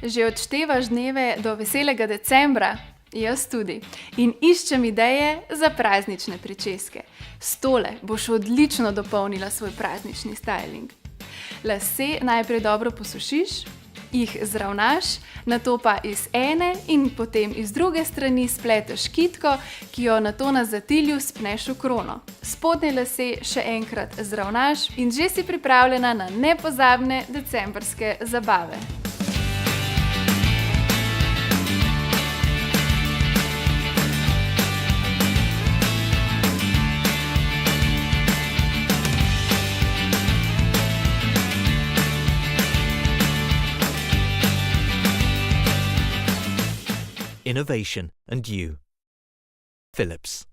Že odštevaš dneve do veselega decembra? Jaz tudi. In iščem ideje za praznične pričeske. S tole boš odlično dopolnila svoj praznični styling. Lase najprej dobro posušiš, jih zravnaš, nato pa iz ene in potem iz druge strani spleteš kitko, ki jo nato na zatilju spneš v krono. Spodnje lase še enkrat zravnaš in že si pripravljena na nepozabne decembrske zabave. Innovation and you. Philips.